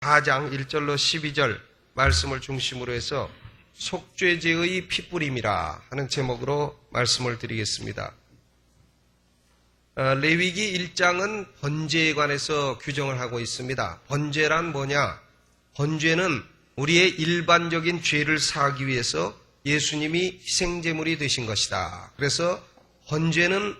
4장 1절로 12절 말씀을 중심으로 해서 속죄제의 핏부림이라 하는 제목으로 말씀을 드리겠습니다. 레위기 1장은 번제에 관해서 규정을 하고 있습니다. 번제란 뭐냐? 번제는 우리의 일반적인 죄를 사하기 위해서 예수님이 희생제물이 되신 것이다. 그래서 번제는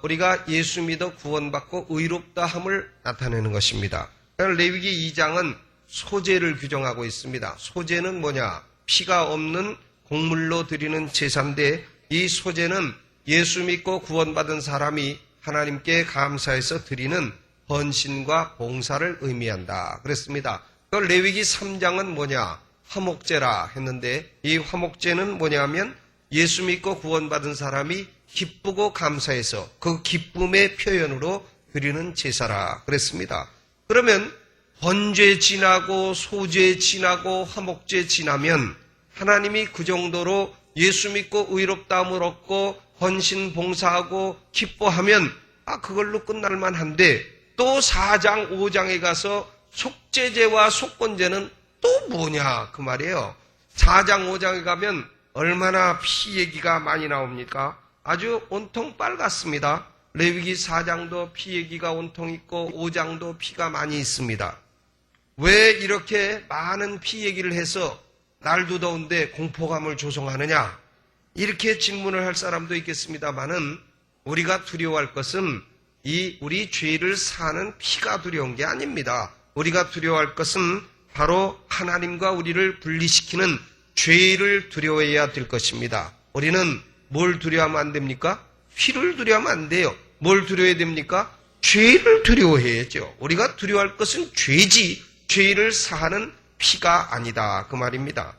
우리가 예수 믿어 구원받고 의롭다함을 나타내는 것입니다. 레위기 2장은 소제를 규정하고 있습니다. 소제는 뭐냐? 피가 없는 곡물로 드리는 제사인데 이 소제는 예수 믿고 구원받은 사람이 하나님께 감사해서 드리는 헌신과 봉사를 의미한다. 그랬습니다. 레위기 3장은 뭐냐? 화목제라 했는데 이 화목제는 뭐냐면 예수 믿고 구원받은 사람이 기쁘고 감사해서 그 기쁨의 표현으로 드리는 제사라 그랬습니다. 그러면 번제 지나고 소제 지나고 화목제 지나면 하나님이 그 정도로 예수 믿고 의롭다함을 얻고 헌신 봉사하고 기뻐하면 그걸로 끝날 만한데 또 4장 5장에 가서 속죄제와 속건제는 또 뭐냐 그 말이에요. 4장 5장에 가면 얼마나 피 얘기가 많이 나옵니까? 아주 온통 빨갛습니다. 레위기 4장도 피 얘기가 온통 있고 5장도 피가 많이 있습니다. 왜 이렇게 많은 피 얘기를 해서 날도 더운데 공포감을 조성하느냐? 이렇게 질문을 할 사람도 있겠습니다만은 우리가 두려워할 것은 우리 죄를 사는 피가 두려운 게 아닙니다. 우리가 두려워할 것은 바로 하나님과 우리를 분리시키는 죄를 두려워해야 될 것입니다. 우리는 뭘 두려워하면 안 됩니까? 피를 두려워하면 안 돼요. 뭘 두려워해야 됩니까? 죄를 두려워해야죠. 우리가 두려워할 것은 죄지 죄를 사하는 피가 아니다 그 말입니다.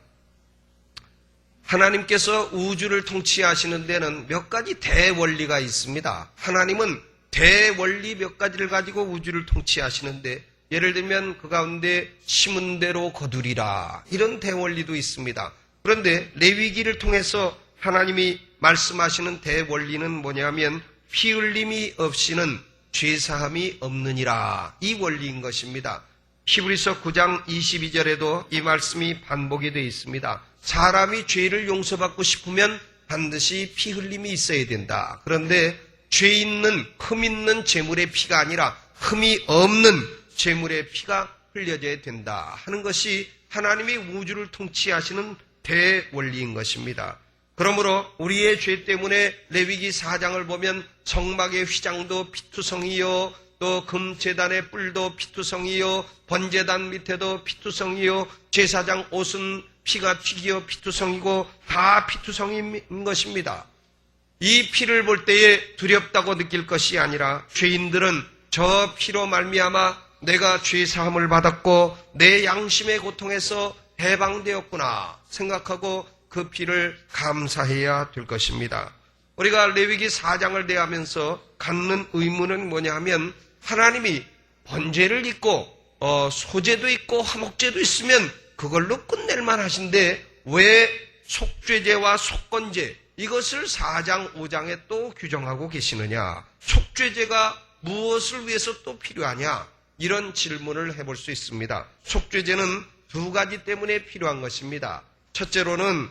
하나님께서 우주를 통치하시는 데는 몇 가지 대원리가 있습니다. 하나님은 대원리 몇 가지를 가지고 우주를 통치하시는데 예를 들면 그 가운데 심은 대로 거두리라 이런 대원리도 있습니다. 그런데 레위기를 통해서 하나님이 말씀하시는 대원리는 뭐냐면 피 흘림이 없이는 죄사함이 없느니라 이 원리인 것입니다. 히브리서 9장 22절에도 이 말씀이 반복이 되어 있습니다. 사람이 죄를 용서받고 싶으면 반드시 피 흘림이 있어야 된다. 그런데 죄 있는 흠 있는 제물의 피가 아니라 흠이 없는 제물의 피가 흘려져야 된다 하는 것이 하나님이 우주를 통치하시는 대원리인 것입니다. 그러므로 우리의 죄 때문에 레위기 4장을 보면 성막의 휘장도 피투성이요 또 금제단의 뿔도 피투성이요 번제단 밑에도 피투성이요 제사장 옷은 피가 튀기어 피투성이고 다 피투성인 것입니다. 이 피를 볼 때에 두렵다고 느낄 것이 아니라 죄인들은 저 피로 말미암아 내가 죄 사함을 받았고 내 양심의 고통에서 해방되었구나 생각하고 그 피를 감사해야 될 것입니다. 우리가 레위기 4장을 대하면서 갖는 의문은 뭐냐 하면 하나님이 번제를 있고 소제도 있고 화목제도 있으면 그걸로 끝낼만 하신데 왜 속죄제와 속건제 이것을 4장 5장에 또 규정하고 계시느냐? 속죄제가 무엇을 위해서 또 필요하냐? 이런 질문을 해볼 수 있습니다. 속죄제는 두 가지 때문에 필요한 것입니다. 첫째로는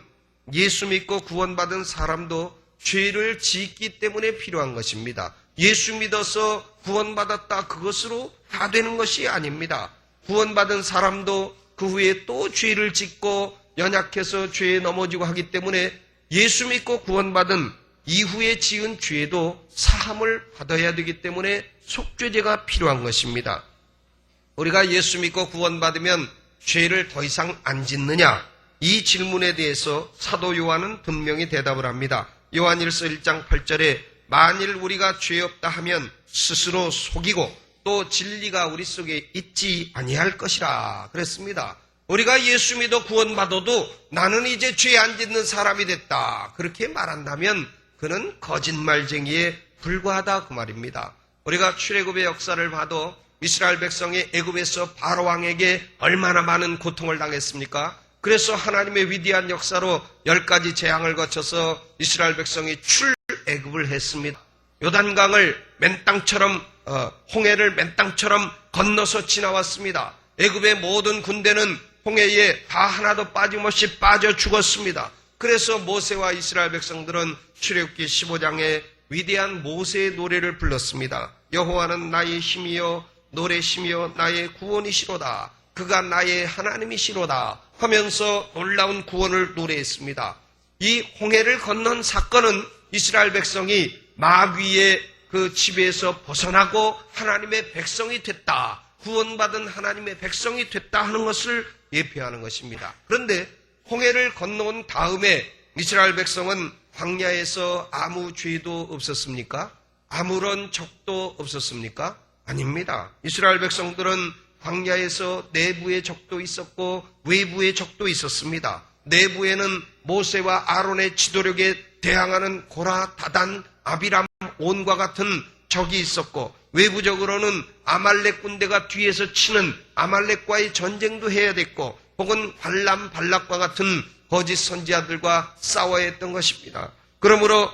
예수 믿고 구원받은 사람도 죄를 짓기 때문에 필요한 것입니다. 예수 믿어서 구원받았다 그것으로 다 되는 것이 아닙니다. 구원받은 사람도 그 후에 또 죄를 짓고 연약해서 죄에 넘어지고 하기 때문에 예수 믿고 구원받은 이후에 지은 죄도 사함을 받아야 되기 때문에 속죄제가 필요한 것입니다. 우리가 예수 믿고 구원받으면 죄를 더 이상 안 짓느냐? 이 질문에 대해서 사도 요한은 분명히 대답을 합니다. 요한일서 1장 8절에 만일 우리가 죄 없다 하면 스스로 속이고 또 진리가 우리 속에 있지 아니할 것이라 그랬습니다. 우리가 예수 믿어 구원받아도 나는 이제 죄 안 짓는 사람이 됐다 그렇게 말한다면 그는 거짓말쟁이에 불과하다 그 말입니다. 우리가 출애굽의 역사를 봐도 이스라엘 백성이 애굽에서 바로 왕에게 얼마나 많은 고통을 당했습니까? 그래서 하나님의 위대한 역사로 10가지 재앙을 거쳐서 이스라엘 백성이 출애굽을 했습니다. 요단강을 맨땅처럼 홍해를 맨땅처럼 건너서 지나왔습니다. 애굽의 모든 군대는 홍해에 다 하나도 빠짐없이 빠져 죽었습니다. 그래서 모세와 이스라엘 백성들은 출애굽기 15장에 위대한 모세의 노래를 불렀습니다. 여호와는 나의 힘이요 노래심이요 나의 구원이시로다. 그가 나의 하나님이시로다 하면서 놀라운 구원을 노래했습니다. 이 홍해를 건넌 사건은 이스라엘 백성이 마귀의 그 지배에서 벗어나고 하나님의 백성이 됐다, 구원받은 하나님의 백성이 됐다 하는 것을 예표하는 것입니다. 그런데 홍해를 건너온 다음에 이스라엘 백성은 광야에서 아무 죄도 없었습니까? 아무런 적도 없었습니까? 아닙니다. 이스라엘 백성들은 광야에서 내부의 적도 있었고 외부의 적도 있었습니다. 내부에는 모세와 아론의 지도력에 대항하는 고라, 다단, 아비람, 온과 같은 적이 있었고 외부적으로는 아말렉 군대가 뒤에서 치는 아말렉과의 전쟁도 해야 됐고 혹은 발람, 발락과 같은 거짓 선지자들과 싸워야 했던 것입니다. 그러므로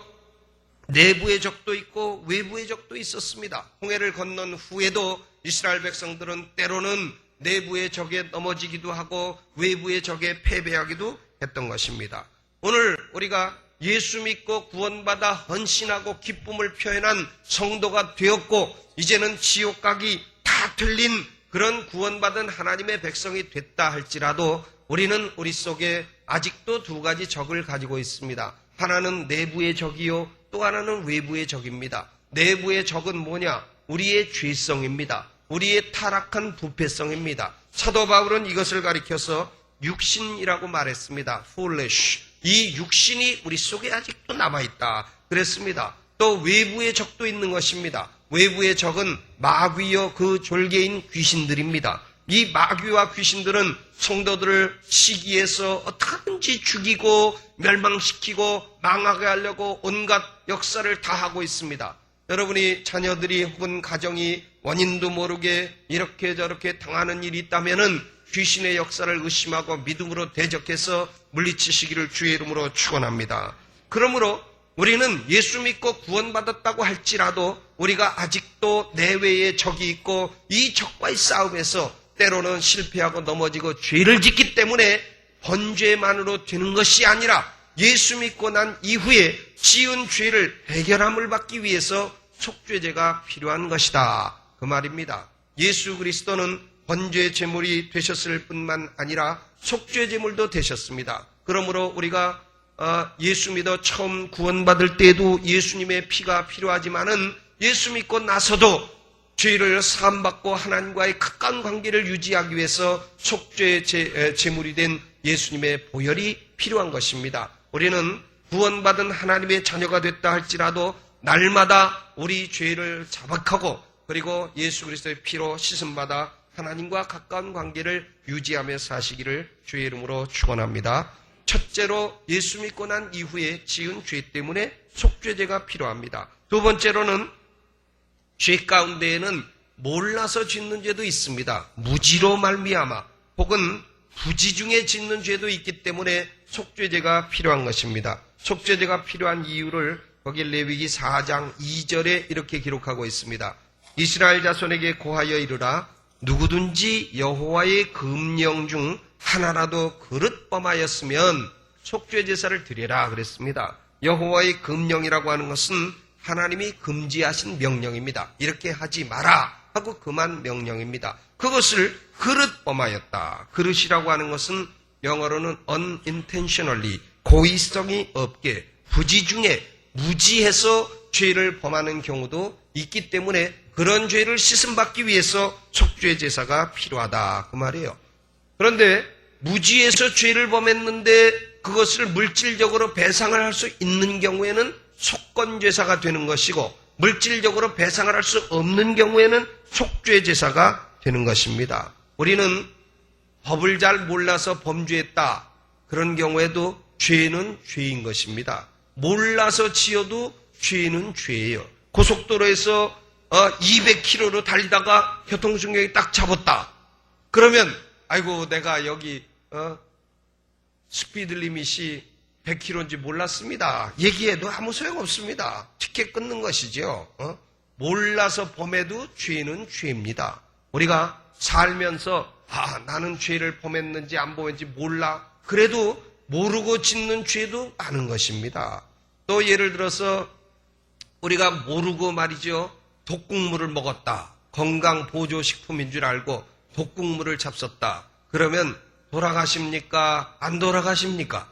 내부의 적도 있고 외부의 적도 있었습니다. 홍해를 건넌 후에도 이스라엘 백성들은 때로는 내부의 적에 넘어지기도 하고 외부의 적에 패배하기도 했던 것입니다. 오늘 우리가 예수 믿고 구원받아 헌신하고 기쁨을 표현한 성도가 되었고 이제는 지옥 가기 다 틀린 그런 구원받은 하나님의 백성이 됐다 할지라도 우리는 우리 속에 아직도 두 가지 적을 가지고 있습니다. 하나는 내부의 적이요 또 하나는 외부의 적입니다. 내부의 적은 뭐냐? 우리의 죄성입니다. 우리의 타락한 부패성입니다. 사도 바울은 이것을 가리켜서 육신이라고 말했습니다. foolish. 이 육신이 우리 속에 아직도 남아있다 그랬습니다. 또 외부의 적도 있는 것입니다. 외부의 적은 마귀여 그 졸개인 귀신들입니다. 이 마귀와 귀신들은 성도들을 시기해서 어떻게든지 죽이고 멸망시키고 망하게 하려고 온갖 역사를 다 하고 있습니다. 여러분이 자녀들이 혹은 가정이 원인도 모르게 이렇게 저렇게 당하는 일이 있다면은 귀신의 역사를 의심하고 믿음으로 대적해서 물리치시기를 주의 이름으로 축원합니다. 그러므로 우리는 예수 믿고 구원받았다고 할지라도 우리가 아직도 내외에 적이 있고 이 적과의 싸움에서 때로는 실패하고 넘어지고 죄를 짓기 때문에 번죄만으로 되는 것이 아니라 예수 믿고 난 이후에 지은 죄를 해결함을 받기 위해서 속죄제가 필요한 것이다 그 말입니다. 예수 그리스도는 번죄 제물이 되셨을 뿐만 아니라 속죄 제물도 되셨습니다. 그러므로 우리가 예수 믿어 처음 구원받을 때에도 예수님의 피가 필요하지만은 예수 믿고 나서도 죄를 사함받고 하나님과의 가까운 관계를 유지하기 위해서 속죄 제물이 된 예수님의 보혈이 필요한 것입니다. 우리는 구원받은 하나님의 자녀가 됐다 할지라도 날마다 우리 죄를 자박하고 그리고 예수 그리스도의 피로 씻음받아 하나님과 가까운 관계를 유지하며 사시기를 주의 이름으로 축원합니다. 첫째로 예수 믿고 난 이후에 지은 죄 때문에 속죄제가 필요합니다. 두 번째로는 죄 가운데에는 몰라서 짓는 죄도 있습니다. 무지로 말미암아 혹은 부지 중에 짓는 죄도 있기 때문에 속죄제가 필요한 것입니다. 속죄제가 필요한 이유를 거기 레위기 4장 2절에 이렇게 기록하고 있습니다. 이스라엘 자손에게 고하여 이르라 누구든지 여호와의 금령 중 하나라도 그릇 범하였으면 속죄제사를 드리라 그랬습니다. 여호와의 금령이라고 하는 것은 하나님이 금지하신 명령입니다. 이렇게 하지 마라 하고 금한 명령입니다. 그것을 그릇 범하였다. 그릇이라고 하는 것은 영어로는 unintentionally 고의성이 없게 부지 중에 무지해서 죄를 범하는 경우도 있기 때문에 그런 죄를 씻음받기 위해서 속죄제사가 필요하다 그 말이에요. 그런데 무지해서 죄를 범했는데 그것을 물질적으로 배상을 할 수 있는 경우에는 속건제사가 되는 것이고 물질적으로 배상을 할 수 없는 경우에는 속죄제사가 되는 것입니다. 우리는 법을 잘 몰라서 범죄했다. 그런 경우에도 죄는 죄인 것입니다. 몰라서 지어도 죄는 죄예요. 고속도로에서 200km로 달리다가 교통정경이 딱 잡았다. 그러면 아이고 내가 여기 스피드 리밋이 100km인지 몰랐습니다. 얘기해도 아무 소용없습니다. 티켓 끊는 것이죠. 몰라서 범해도 죄는 죄입니다. 우리가 살면서 나는 죄를 범했는지 안 범했는지 몰라. 그래도 모르고 짓는 죄도 많은 것입니다. 또 예를 들어서 우리가 모르고 말이죠. 독국물을 먹었다. 건강보조식품인 줄 알고 독국물을 잡섰다. 그러면 돌아가십니까? 안 돌아가십니까?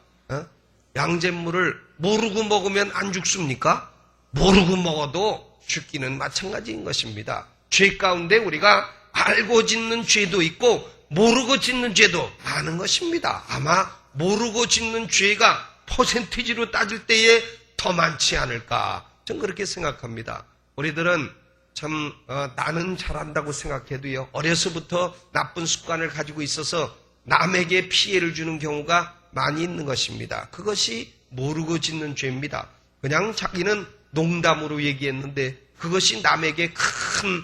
양잿물을 모르고 먹으면 안 죽습니까? 모르고 먹어도 죽기는 마찬가지인 것입니다. 죄 가운데 우리가 알고 짓는 죄도 있고 모르고 짓는 죄도 많은 것입니다. 아마 모르고 짓는 죄가 퍼센티지로 따질 때에 더 많지 않을까, 전 그렇게 생각합니다. 우리들은 참 나는 잘한다고 생각해도요, 어려서부터 나쁜 습관을 가지고 있어서 남에게 피해를 주는 경우가 많이 있는 것입니다. 그것이 모르고 짓는 죄입니다. 그냥 자기는 농담으로 얘기했는데 그것이 남에게 큰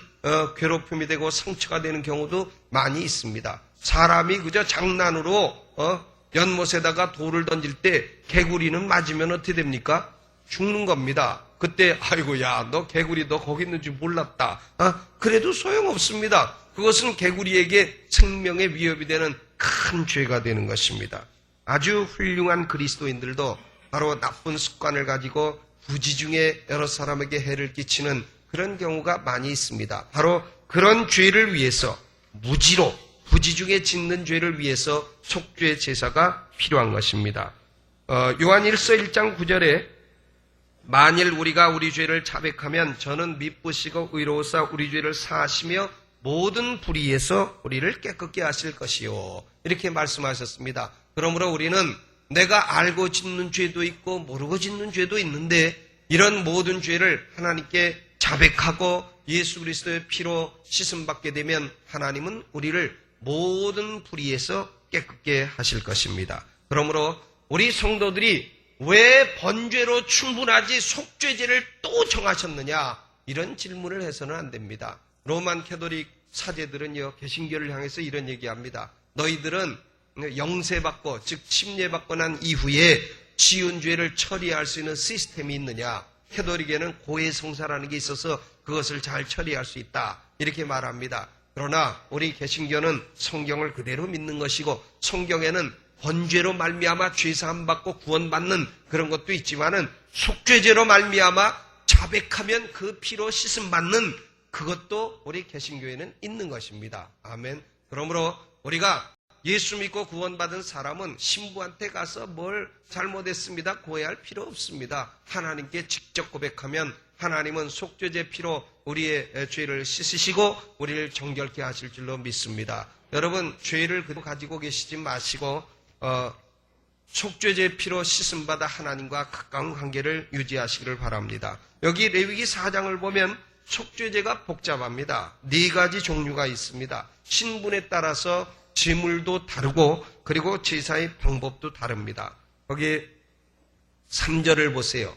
괴롭힘이 되고 상처가 되는 경우도 많이 있습니다. 사람이 그저 장난으로 연못에다가 돌을 던질 때 개구리는 맞으면 어떻게 됩니까? 죽는 겁니다. 그때 아이고 야, 너 개구리 너 거기 있는 줄 몰랐다. 그래도 소용없습니다. 그것은 개구리에게 생명의 위협이 되는 큰 죄가 되는 것입니다. 아주 훌륭한 그리스도인들도 바로 나쁜 습관을 가지고 부지중에 여러 사람에게 해를 끼치는 그런 경우가 많이 있습니다. 바로 그런 죄를 위해서 무지로 부지중에 짓는 죄를 위해서 속죄 제사가 필요한 것입니다. 요한일서 1장 9절에 만일 우리가 우리 죄를 자백하면 저는 미쁘시고 의로우사 우리 죄를 사하시며 모든 불의에서 우리를 깨끗게 하실 것이요, 이렇게 말씀하셨습니다. 그러므로 우리는 내가 알고 짓는 죄도 있고 모르고 짓는 죄도 있는데 이런 모든 죄를 하나님께 자백하고 예수 그리스도의 피로 씻음받게 되면 하나님은 우리를 모든 불의에서 깨끗게 하실 것입니다. 그러므로 우리 성도들이 왜 번죄로 충분하지 속죄제를 또 정하셨느냐, 이런 질문을 해서는 안 됩니다. 로만 캐톨릭 사제들은요, 개신교를 향해서 이런 얘기합니다. 너희들은 영세받고 즉 침례받고 난 이후에 지은 죄를 처리할 수 있는 시스템이 있느냐? 캐톨릭에는 고해성사라는 게 있어서 그것을 잘 처리할 수 있다, 이렇게 말합니다. 그러나 우리 개신교는 성경을 그대로 믿는 것이고 성경에는 번죄로 말미암아 죄사함 받고 구원받는 그런 것도 있지만은 속죄제로 말미암아 자백하면 그 피로 씻음 받는 그것도 우리 개신교에는 있는 것입니다. 아멘. 그러므로 우리가 예수 믿고 구원받은 사람은 신부한테 가서 뭘 잘못했습니다 고해할 필요 없습니다. 하나님께 직접 고백하면 하나님은 속죄제 피로 우리의 죄를 씻으시고 우리를 정결케 하실 줄로 믿습니다. 여러분, 죄를 가지고 계시지 마시고 속죄제 피로 씻음받아 하나님과 가까운 관계를 유지하시기를 바랍니다. 여기 레위기 4장을 보면 속죄제가 복잡합니다. 4가지 종류가 있습니다. 신분에 따라서 제물도 다르고 그리고 제사의 방법도 다릅니다. 거기 3절을 보세요.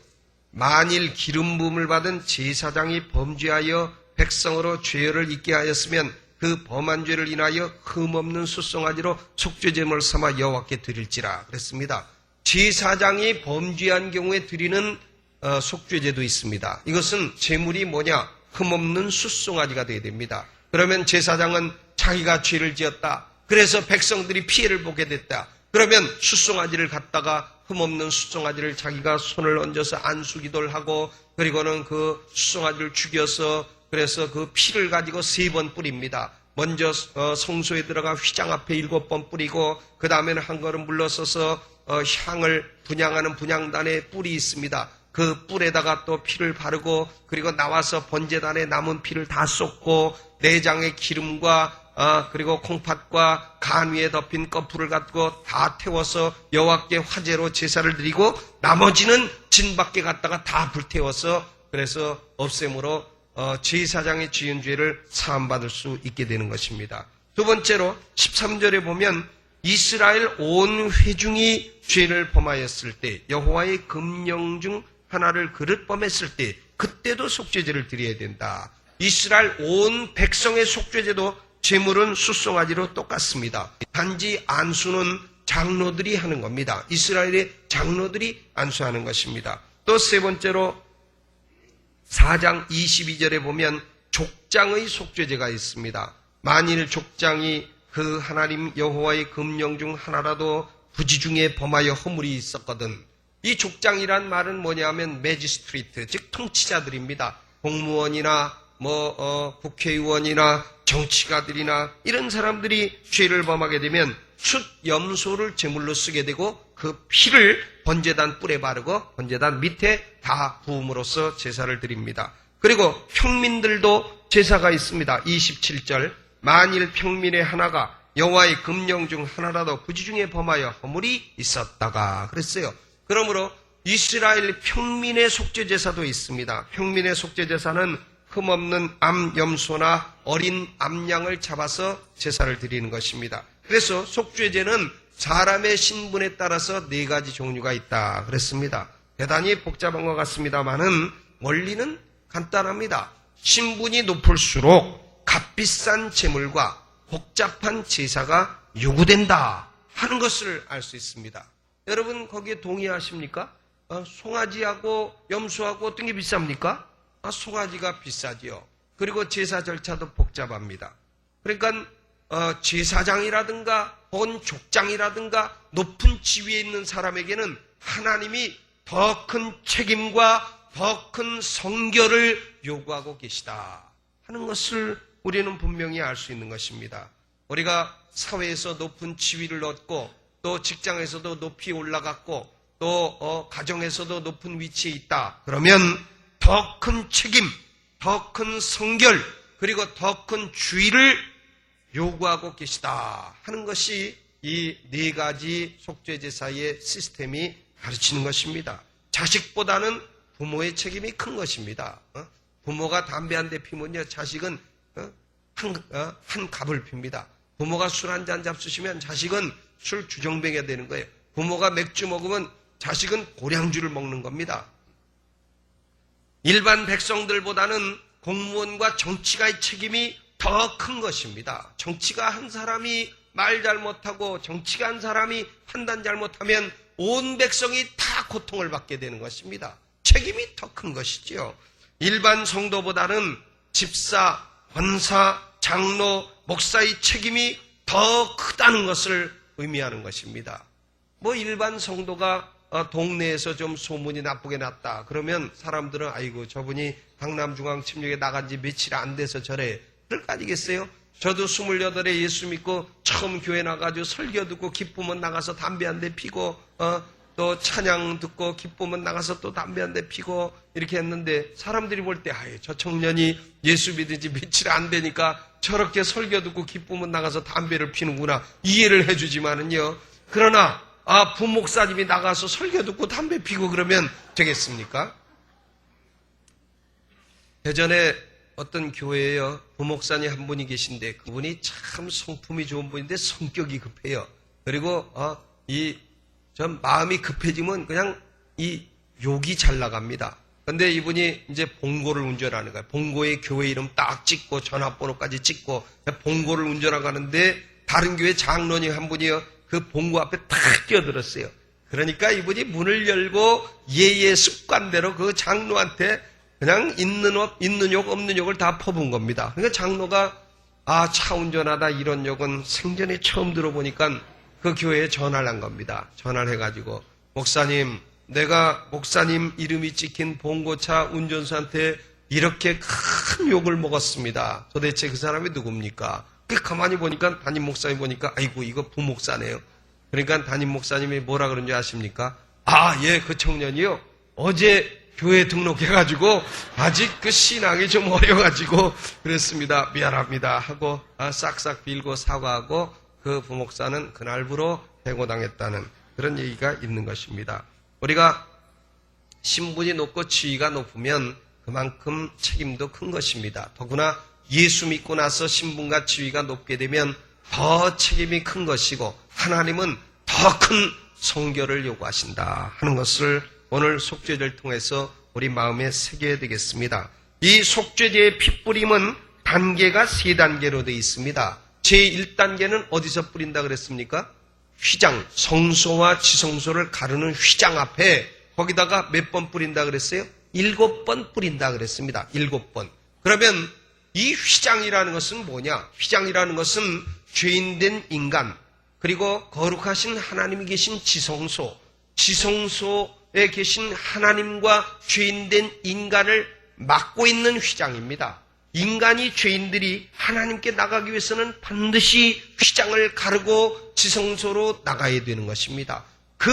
만일 기름 부음을 받은 제사장이 범죄하여 백성으로 죄를 있게 하였으면 그 범한 죄를 인하여 흠없는 숫송아지로 속죄제물을 삼아 여호와께 드릴지라 그랬습니다. 제사장이 범죄한 경우에 드리는 속죄제도 있습니다. 이것은 제물이 뭐냐? 흠없는 숫송아지가 되어야 됩니다. 그러면 제사장은 자기가 죄를 지었다, 그래서 백성들이 피해를 보게 됐다. 그러면 숫송아지를 갖다가 흠없는 숫송아지를 자기가 손을 얹어서 안수기도를 하고 그리고는 그 숫송아지를 죽여서 그래서 그 피를 가지고 3번 뿌립니다. 먼저 성소에 들어가 휘장 앞에 7번 뿌리고 그 다음에는 한 걸음 물러서서 향을 분향하는 분향단에 뿔이 있습니다. 그 뿔에다가 또 피를 바르고 그리고 나와서 번제단에 남은 피를 다 쏟고 내장의 기름과 그리고 콩팥과 간 위에 덮인 거풀을 갖고 다 태워서 여호와께 화제로 제사를 드리고 나머지는 진 밖에 갖다가 다 불태워서 그래서 없앰으로 제사장의 지은 죄를 사함받을 수 있게 되는 것입니다. 두 번째로 13절에 보면 이스라엘 온 회중이 죄를 범하였을 때 여호와의 금령 중 하나를 그릇범했을 때 그때도 속죄제를 드려야 된다. 이스라엘 온 백성의 속죄제도 제물은 숫송아지로 똑같습니다. 단지 안수는 장로들이 하는 겁니다. 이스라엘의 장로들이 안수하는 것입니다. 또 세 번째로 4장 22절에 보면 족장의 속죄제가 있습니다. 만일 족장이 그 하나님 여호와의 금령 중 하나라도 부지 중에 범하여 허물이 있었거든. 이 족장이란 말은 뭐냐면 매지스트리트, 즉 통치자들입니다. 공무원이나 국회의원이나 정치가들이나 이런 사람들이 죄를 범하게 되면 숫 염소를 제물로 쓰게 되고 그 피를 번제단 뿔에 바르고 번제단 밑에 다 부음으로써 제사를 드립니다. 그리고 평민들도 제사가 있습니다. 27절 만일 평민의 하나가 여호와의 금령 중 하나라도 부지 중에 범하여 허물이 있었다가 그랬어요. 그러므로 이스라엘 평민의 속죄제사도 있습니다. 평민의 속죄제사는 흠없는 암염소나 어린 암양을 잡아서 제사를 드리는 것입니다. 그래서 속죄제는 사람의 신분에 따라서 4가지 종류가 있다 그랬습니다. 대단히 복잡한 것 같습니다만은 원리는 간단합니다. 신분이 높을수록 값비싼 제물과 복잡한 제사가 요구된다 하는 것을 알 수 있습니다. 여러분 거기에 동의하십니까? 송아지하고 염소하고 어떤 게 비쌉니까? 송아지가 비싸지요. 그리고 제사 절차도 복잡합니다. 그러니까 제사장이라든가 혹은 족장이라든가 높은 지위에 있는 사람에게는 하나님이 더 큰 책임과 더 큰 성결을 요구하고 계시다 하는 것을 우리는 분명히 알 수 있는 것입니다. 우리가 사회에서 높은 지위를 얻고 또 직장에서도 높이 올라갔고 또 가정에서도 높은 위치에 있다. 그러면 더 큰 책임, 더 큰 성결, 그리고 더 큰 주의를 요구하고 계시다 하는 것이 이 4가지 속죄제사의 시스템이 가르치는 것입니다. 자식보다는 부모의 책임이 큰 것입니다. 부모가 담배 한 대 피면요, 자식은 한 갑을 핍니다. 부모가 술 한 잔 잡수시면 자식은 술 주정뱅이가 되는 거예요. 부모가 맥주 먹으면 자식은 고량주를 먹는 겁니다. 일반 백성들보다는 공무원과 정치가의 책임이 더 큰 것입니다. 정치가 한 사람이 말 잘못하고 정치가 한 사람이 판단 잘못하면 온 백성이 다 고통을 받게 되는 것입니다. 책임이 더 큰 것이지요. 일반 성도보다는 집사, 권사, 장로, 목사의 책임이 더 크다는 것을 의미하는 것입니다. 일반 성도가 동네에서 좀 소문이 나쁘게 났다. 그러면 사람들은 아이고 저분이 강남중앙 침략에 나간 지 며칠 안 돼서 저래. 그럴 거 아니겠어요? 저도 28에 예수 믿고 처음 교회 나가지고 설교 듣고 기쁘면 나가서 담배 한 대 피고 또 찬양 듣고 기쁘면 나가서 또 담배 한 대 피고 이렇게 했는데 사람들이 볼 때 저 청년이 예수 믿은 지 며칠 안 되니까 저렇게 설교 듣고 기쁘면 나가서 담배를 피는구나 이해를 해주지만은요. 그러나 부목사님이 나가서 설교 듣고 담배 피고 그러면 되겠습니까? 예전에 어떤 교회에요. 부목사님 한 분이 계신데 그분이 참 성품이 좋은 분인데 성격이 급해요. 그리고 전 마음이 급해지면 그냥 이 욕이 잘 나갑니다. 근데 이분이 이제 봉고를 운전하는 거예요. 봉고에 교회 이름 딱 찍고 전화번호까지 찍고 봉고를 운전하가는데 다른 교회 장로님 한 분이요. 그 봉고 앞에 탁 뛰어들었어요. 그러니까 이분이 문을 열고 예의 습관대로 그 장로한테 그냥 있는 욕 없는 욕을 다 퍼부은 겁니다. 그러니까 장로가 차 운전하다 이런 욕은 생전에 처음 들어보니까 그 교회에 전화를 한 겁니다. 전화를 해가지고 목사님 내가 목사님 이름이 찍힌 봉고차 운전수한테 이렇게 큰 욕을 먹었습니다. 도대체 그 사람이 누굽니까? 가만히 보니까 담임 목사님 보니까 아이고 이거 부목사네요. 그러니까 담임 목사님이 뭐라 그런지 아십니까? 예, 그 청년이요. 어제 교회 등록해가지고 아직 그 신앙이 좀 어려가지고 그랬습니다. 미안합니다 하고 싹싹 빌고 사과하고 그 부목사는 그날부로 해고당했다는 그런 얘기가 있는 것입니다. 우리가 신분이 높고 지위가 높으면 그만큼 책임도 큰 것입니다. 더구나 예수 믿고 나서 신분과 지위가 높게 되면 더 책임이 큰 것이고 하나님은 더 큰 성결을 요구하신다 하는 것을 오늘 속죄제를 통해서 우리 마음에 새겨야 되겠습니다. 이 속죄제의 핏뿌림은 단계가 3단계로 되어 있습니다. 제1단계는 어디서 뿌린다 그랬습니까? 휘장, 성소와 지성소를 가르는 휘장 앞에 거기다가 몇 번 뿌린다 그랬어요? 7번 뿌린다 그랬습니다. 7번. 그러면 이 휘장이라는 것은 뭐냐? 휘장이라는 것은 죄인된 인간, 그리고 거룩하신 하나님이 계신 지성소, 지성소에 계신 하나님과 죄인된 인간을 막고 있는 휘장입니다. 인간이 죄인들이 하나님께 나가기 위해서는 반드시 휘장을 가르고 지성소로 나가야 되는 것입니다. 그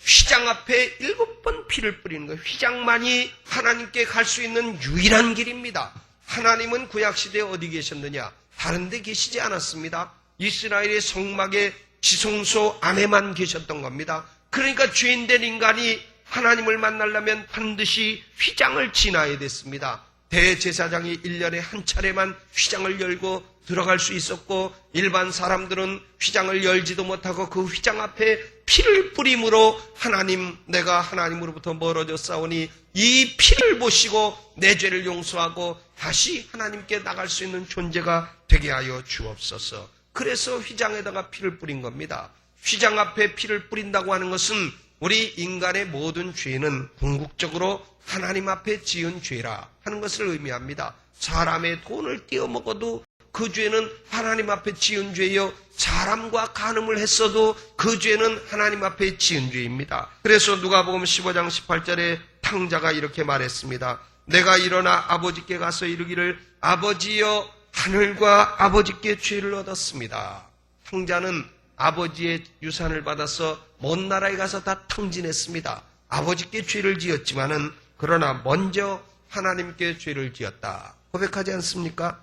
휘장 앞에 7번 피를 뿌리는 거예요. 휘장만이 하나님께 갈 수 있는 유일한 길입니다. 하나님은 구약시대에 어디 계셨느냐? 다른 데 계시지 않았습니다. 이스라엘의 성막의 지성소 안에만 계셨던 겁니다. 그러니까 죄인된 인간이 하나님을 만나려면 반드시 휘장을 지나야 됐습니다. 대제사장이 1년에 한 차례만 휘장을 열고 들어갈 수 있었고, 일반 사람들은 휘장을 열지도 못하고 그 휘장 앞에 피를 뿌림으로 하나님, 내가 하나님으로부터 멀어졌사오니 이 피를 보시고 내 죄를 용서하고 다시 하나님께 나갈 수 있는 존재가 되게 하여 주옵소서. 그래서 휘장에다가 피를 뿌린 겁니다. 휘장 앞에 피를 뿌린다고 하는 것은 우리 인간의 모든 죄는 궁극적으로 하나님 앞에 지은 죄라 하는 것을 의미합니다. 사람의 돈을 떼어먹어도 그 죄는 하나님 앞에 지은 죄요, 사람과 간음을 했어도 그 죄는 하나님 앞에 지은 죄입니다. 그래서 누가복음 15장 18절에 탕자가 이렇게 말했습니다. 내가 일어나 아버지께 가서 이르기를 아버지여, 하늘과 아버지께 죄를 얻었습니다. 탕자는 아버지의 유산을 받아서 먼 나라에 가서 다 탕진했습니다. 아버지께 죄를 지었지만은 그러나 먼저 하나님께 죄를 지었다 고백하지 않습니까?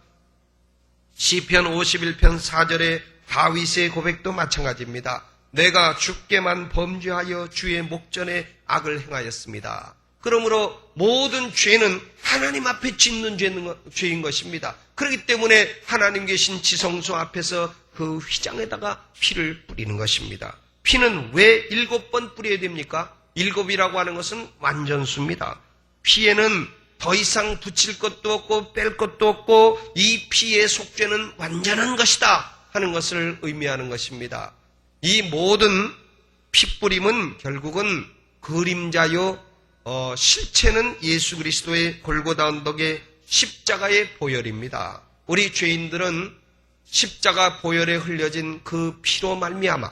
시편 51편 4절의 다윗의 고백도 마찬가지입니다. 내가 주께만 범죄하여 주의 목전에 악을 행하였습니다. 그러므로 모든 죄는 하나님 앞에 짓는 죄인 것입니다. 그렇기 때문에 하나님 계신 지성소 앞에서 그 휘장에다가 피를 뿌리는 것입니다. 피는 왜 7번 뿌려야 됩니까? 7이라고 하는 것은 완전수입니다. 피에는 더 이상 붙일 것도 없고 뺄 것도 없고 이 피의 속죄는 완전한 것이다 하는 것을 의미하는 것입니다. 이 모든 피뿌림은 결국은 그림자요, 실체는 예수 그리스도의 골고다 언덕의 십자가의 보혈입니다. 우리 죄인들은 십자가 보혈에 흘려진 그 피로 말미암아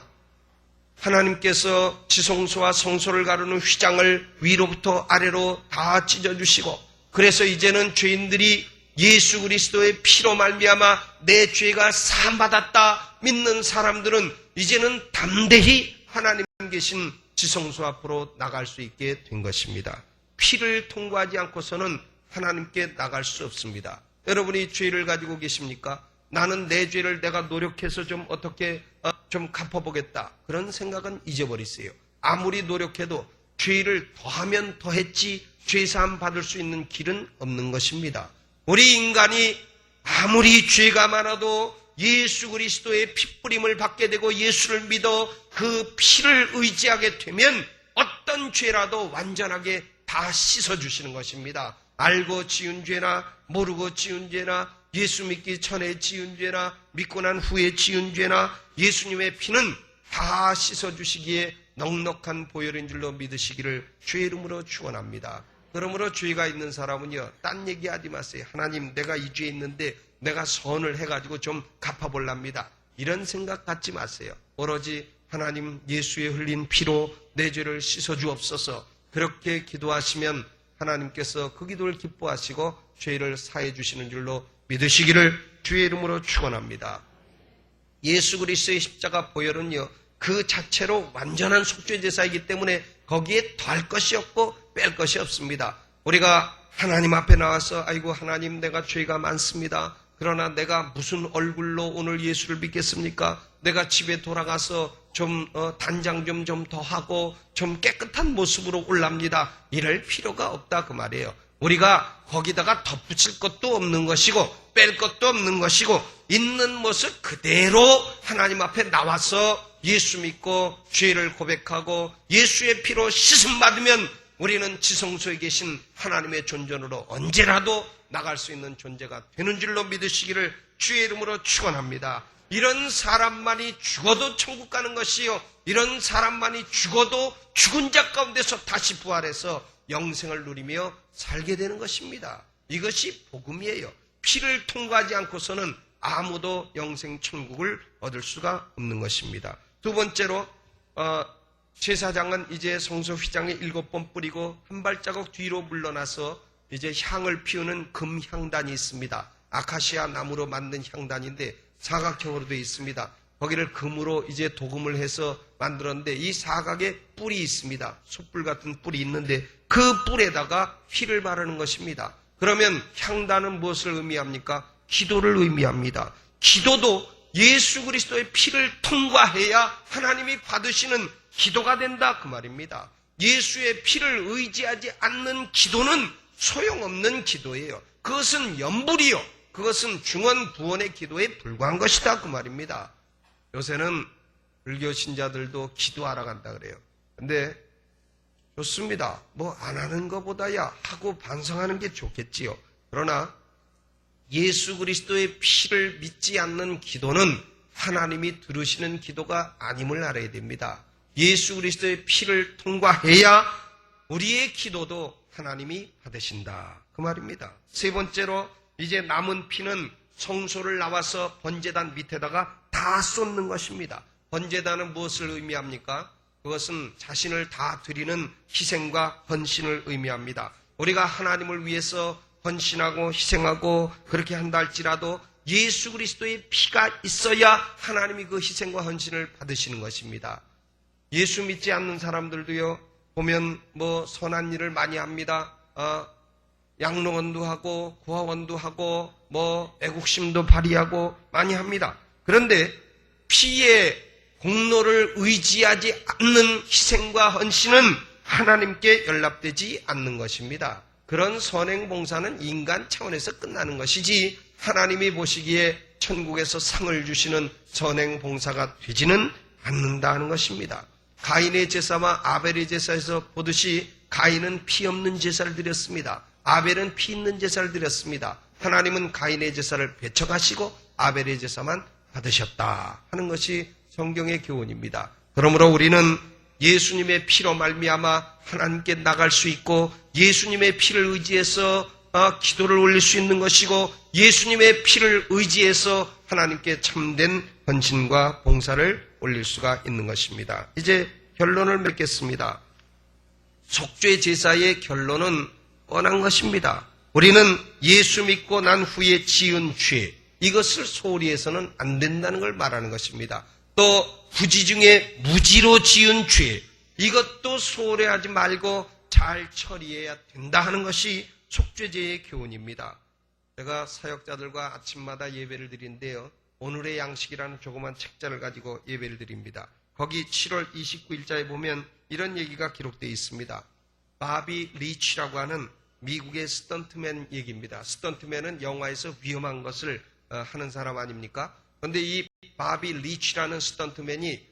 하나님께서 지성소와 성소를 가르는 휘장을 위로부터 아래로 다 찢어주시고, 그래서 이제는 죄인들이 예수 그리스도의 피로 말미암아 내 죄가 사함받았다 믿는 사람들은 이제는 담대히 하나님 계신 지성소 앞으로 나갈 수 있게 된 것입니다. 피를 통과하지 않고서는 하나님께 나갈 수 없습니다. 여러분이 죄를 가지고 계십니까? 나는 내 죄를 내가 노력해서 좀 어떻게 좀 갚아보겠다, 그런 생각은 잊어버리세요. 아무리 노력해도 죄를 더하면 더했지 죄사함 받을 수 있는 길은 없는 것입니다. 우리 인간이 아무리 죄가 많아도 예수 그리스도의 피뿌림을 받게 되고 예수를 믿어 그 피를 의지하게 되면 어떤 죄라도 완전하게 다 씻어주시는 것입니다. 알고 지은 죄나 모르고 지은 죄나 예수 믿기 전에 지은 죄나 믿고 난 후에 지은 죄나 예수님의 피는 다 씻어주시기에 넉넉한 보혈인 줄로 믿으시기를 주의 이름으로 축원합니다. 그러므로 죄가 있는 사람은요, 딴 얘기하지 마세요. 하나님, 내가 이 죄 있는데 내가 선을 해가지고 좀 갚아볼랍니다. 이런 생각 갖지 마세요. 오로지 하나님 예수의 흘린 피로 내 죄를 씻어주옵소서, 그렇게 기도하시면 하나님께서 그 기도를 기뻐하시고 죄를 사해 주시는 줄로 믿으시기를 주의 이름으로 축원합니다. 예수 그리스도의 십자가 보혈은요, 그 자체로 완전한 속죄 제사이기 때문에 거기에 더할 것이 없고 뺄 것이 없습니다. 우리가 하나님 앞에 나와서 아이고 하나님, 내가 죄가 많습니다. 그러나 내가 무슨 얼굴로 오늘 예수를 믿겠습니까? 내가 집에 돌아가서 좀 단장 좀 더 하고 좀 깨끗한 모습으로 올랍니다. 이럴 필요가 없다 그 말이에요. 우리가 거기다가 덧붙일 것도 없는 것이고 뺄 것도 없는 것이고 있는 모습 그대로 하나님 앞에 나와서 예수 믿고 죄를 고백하고 예수의 피로 씻음 받으면 우리는 지성소에 계신 하나님의 존전으로 언제라도 나갈 수 있는 존재가 되는 줄로 믿으시기를 주의 이름으로 축원합니다. 이런 사람만이 죽어도 천국 가는 것이요, 이런 사람만이 죽어도 죽은 자 가운데서 다시 부활해서 영생을 누리며 살게 되는 것입니다. 이것이 복음이에요. 피를 통과하지 않고서는 아무도 영생 천국을 얻을 수가 없는 것입니다. 두 번째로 제사장은 이제 성소 휘장에 7번 뿌리고 한 발자국 뒤로 물러나서 이제 향을 피우는 금향단이 있습니다. 아카시아 나무로 만든 향단인데 사각형으로 되어 있습니다. 거기를 금으로 이제 도금을 해서 만들었는데 이 사각에 뿔이 있습니다. 숯불 같은 뿔이 있는데 그 뿔에다가 피를 바르는 것입니다. 그러면 향단은 무엇을 의미합니까? 기도를 의미합니다. 기도도 예수 그리스도의 피를 통과해야 하나님이 받으시는 기도가 된다 그 말입니다. 예수의 피를 의지하지 않는 기도는 소용없는 기도예요. 그것은 염불이요. 그것은 중언부언의 기도에 불과한 것이다 그 말입니다. 요새는 불교 신자들도 기도하러 간다 그래요. 근데 좋습니다. 뭐 안 하는 것보다야 하고 반성하는 게 좋겠지요. 그러나 예수 그리스도의 피를 믿지 않는 기도는 하나님이 들으시는 기도가 아님을 알아야 됩니다. 예수 그리스도의 피를 통과해야 우리의 기도도 하나님이 받으신다 그 말입니다. 세 번째로 이제 남은 피는 성소를 나와서 번제단 밑에다가 다 쏟는 것입니다. 번제단은 무엇을 의미합니까? 그것은 자신을 다 드리는 희생과 헌신을 의미합니다. 우리가 하나님을 위해서 헌신하고 희생하고 그렇게 한다 할지라도 예수 그리스도의 피가 있어야 하나님이 그 희생과 헌신을 받으시는 것입니다. 예수 믿지 않는 사람들도요, 보면 뭐 선한 일을 많이 합니다. 양로원도 하고 고아원도 하고 뭐 애국심도 발휘하고 많이 합니다. 그런데 피의 공로를 의지하지 않는 희생과 헌신은 하나님께 연락되지 않는 것입니다. 그런 선행봉사는 인간 차원에서 끝나는 것이지 하나님이 보시기에 천국에서 상을 주시는 선행봉사가 되지는 않는다는 것입니다. 가인의 제사와 아벨의 제사에서 보듯이 가인은 피 없는 제사를 드렸습니다. 아벨은 피 있는 제사를 드렸습니다. 하나님은 가인의 제사를 배척하시고 아벨의 제사만 받으셨다 하는 것이 성경의 교훈입니다. 그러므로 우리는 예수님의 피로 말미암아 하나님께 나갈 수 있고 예수님의 피를 의지해서 기도를 올릴 수 있는 것이고 예수님의 피를 의지해서 하나님께 참된 헌신과 봉사를 올릴 수가 있는 것입니다. 이제 결론을 맺겠습니다. 속죄 제사의 결론은 뻔한 것입니다. 우리는 예수 믿고 난 후에 지은 죄, 이것을 소홀히 해서는 안 된다는 걸 말하는 것입니다. 또 부지 중에 무지로 지은 죄, 이것도 소홀히 하지 말고 잘 처리해야 된다 하는 것이 속죄제의 교훈입니다. 제가 사역자들과 아침마다 예배를 드리는데요, 오늘의 양식이라는 조그만 책자를 가지고 예배를 드립니다. 거기 7월 29일자에 보면 이런 얘기가 기록되어 있습니다. 바비 리치라고 하는 미국의 스턴트맨 얘기입니다. 스턴트맨은 영화에서 위험한 것을 하는 사람 아닙니까? 그런데 이 바비 리치라는 스턴트맨이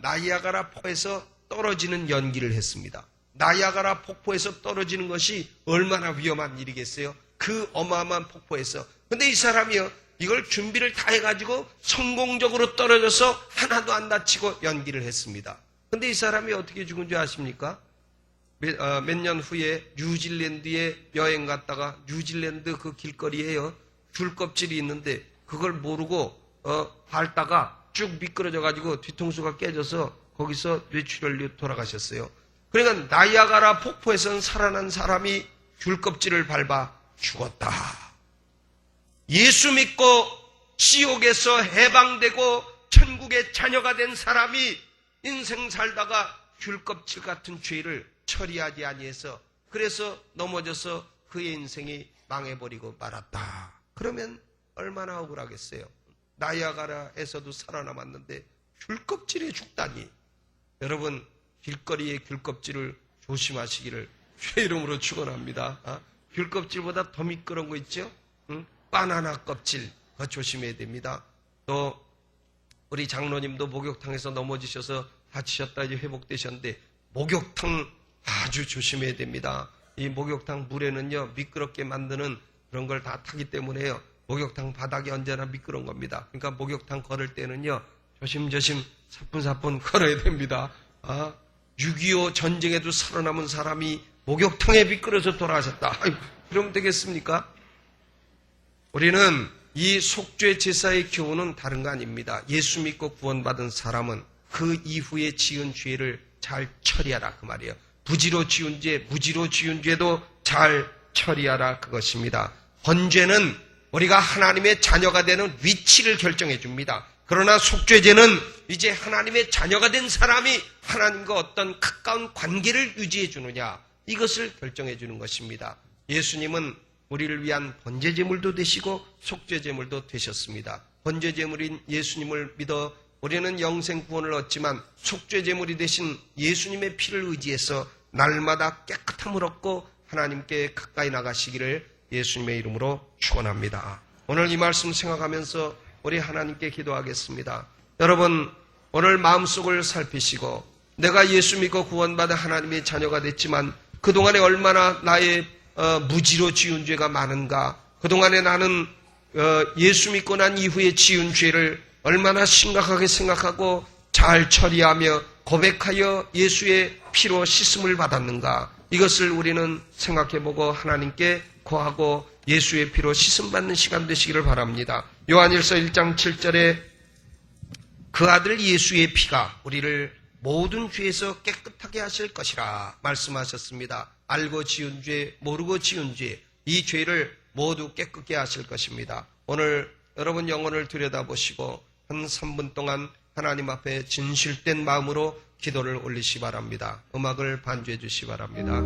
나이아가라 폭포에서 떨어지는 연기를 했습니다. 나이아가라 폭포에서 떨어지는 것이 얼마나 위험한 일이겠어요? 그 어마어마한 폭포에서. 근데 이 사람이요, 이걸 준비를 다 해가지고 성공적으로 떨어져서 하나도 안 다치고 연기를 했습니다. 근데 이 사람이 어떻게 죽은 줄 아십니까? 몇 년 후에 뉴질랜드에 여행 갔다가 뉴질랜드 그 길거리에요, 귤 껍질이 있는데 그걸 모르고 밟다가 쭉 미끄러져가지고 뒤통수가 깨져서 거기서 뇌출혈로 돌아가셨어요. 그러니까 나이아가라 폭포에선 살아난 사람이 귤 껍질을 밟아 죽었다. 예수 믿고 지옥에서 해방되고 천국의 자녀가 된 사람이 인생 살다가 귤 껍질 같은 죄를 처리하지 아니해서 그래서 넘어져서 그의 인생이 망해버리고 말았다. 그러면 얼마나 억울하겠어요. 나이아가라에서도 살아남았는데 귤껍질에 죽다니. 여러분, 길거리의 귤껍질을 조심하시기를 주의 이름으로 축원합니다. 귤껍질보다 더 미끄러운 거 있죠? 바나나 껍질, 그거 조심해야 됩니다. 또 우리 장로님도 목욕탕에서 넘어지셔서 다치셨다 이제 회복되셨는데 목욕탕 아주 조심해야 됩니다. 이 목욕탕 물에는요, 미끄럽게 만드는 그런 걸 다 타기 때문에요, 목욕탕 바닥이 언제나 미끄러운 겁니다. 그러니까 목욕탕 걸을 때는요, 조심조심 사뿐사뿐 걸어야 됩니다. 6.25 전쟁에도 살아남은 사람이 목욕탕에 미끄러져 돌아가셨다. 그러면 되겠습니까? 우리는 이 속죄 제사의 교훈은 다른 거 아닙니다. 예수 믿고 구원받은 사람은 그 이후에 지은 죄를 잘 처리하라 그 말이에요. 부지로 지은 죄, 무지로 지은 죄도 잘 처리하라 그것입니다. 번제는 우리가 하나님의 자녀가 되는 위치를 결정해 줍니다. 그러나 속죄제는 이제 하나님의 자녀가 된 사람이 하나님과 어떤 가까운 관계를 유지해 주느냐, 이것을 결정해 주는 것입니다. 예수님은 우리를 위한 번제제물도 되시고 속죄제물도 되셨습니다. 번제제물인 예수님을 믿어 우리는 영생 구원을 얻지만 속죄제물이 되신 예수님의 피를 의지해서 날마다 깨끗함을 얻고 하나님께 가까이 나가시기를 예수님의 이름으로 축원합니다. 오늘 이 말씀 생각하면서 우리 하나님께 기도하겠습니다. 여러분, 오늘 마음속을 살피시고 내가 예수 믿고 구원받아 하나님의 자녀가 됐지만 그동안에 얼마나 나의 무지로 지은 죄가 많은가, 그동안에 나는 예수 믿고 난 이후에 지은 죄를 얼마나 심각하게 생각하고 잘 처리하며 고백하여 예수의 피로 씻음을 받았는가, 이것을 우리는 생각해보고 하나님께 고하고 예수의 피로 씻음받는 시간 되시기를 바랍니다. 요한일서 1장 7절에 그 아들 예수의 피가 우리를 모든 죄에서 깨끗하게 하실 것이라 말씀하셨습니다. 알고 지은 죄, 모르고 지은 죄, 이 죄를 모두 깨끗게 하실 것입니다. 오늘 여러분 영혼을 들여다보시고 한 3분 동안 하나님 앞에 진실된 마음으로 기도를 올리시 바랍니다. 음악을 반주해 주시 바랍니다.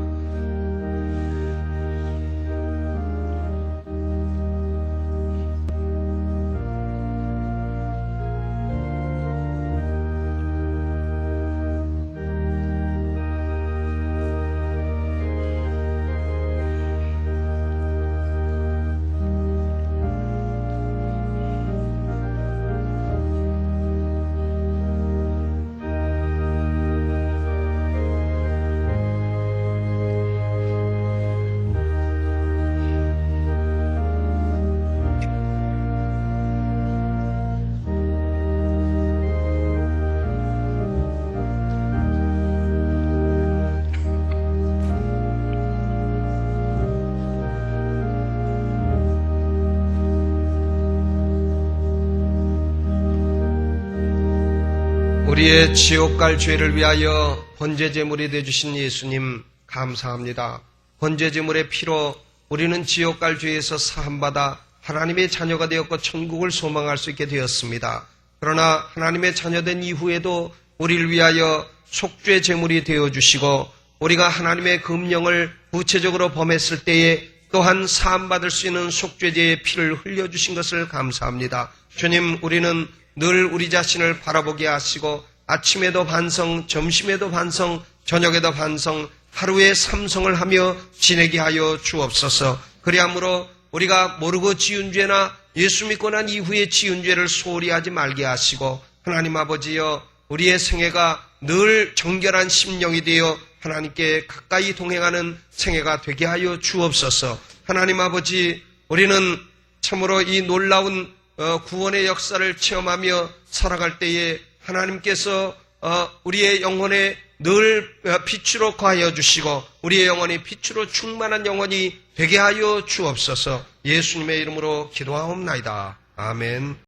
우리의 지옥 갈 죄를 위하여 번제제물이 되어주신 예수님 감사합니다. 번제제물의 피로 우리는 지옥 갈 죄에서 사함받아 하나님의 자녀가 되었고 천국을 소망할 수 있게 되었습니다. 그러나 하나님의 자녀된 이후에도 우리를 위하여 속죄 제물이 되어주시고 우리가 하나님의 금령을 구체적으로 범했을 때에 또한 사함받을 수 있는 속죄제의 피를 흘려주신 것을 감사합니다. 주님, 우리는 늘 우리 자신을 바라보게 하시고 아침에도 반성, 점심에도 반성, 저녁에도 반성, 하루에 삼성을 하며 지내게 하여 주옵소서. 그리함으로 우리가 모르고 지은 죄나 예수 믿고 난 이후에 지은 죄를 소홀히 하지 말게 하시고 하나님 아버지여, 우리의 생애가 늘 정결한 심령이 되어 하나님께 가까이 동행하는 생애가 되게 하여 주옵소서. 하나님 아버지, 우리는 참으로 이 놀라운 구원의 역사를 체험하며 살아갈 때에 하나님께서 우리의 영혼에 늘 빛으로 거하여 주시고 우리의 영혼이 빛으로 충만한 영혼이 되게 하여 주옵소서. 예수님의 이름으로 기도하옵나이다. 아멘.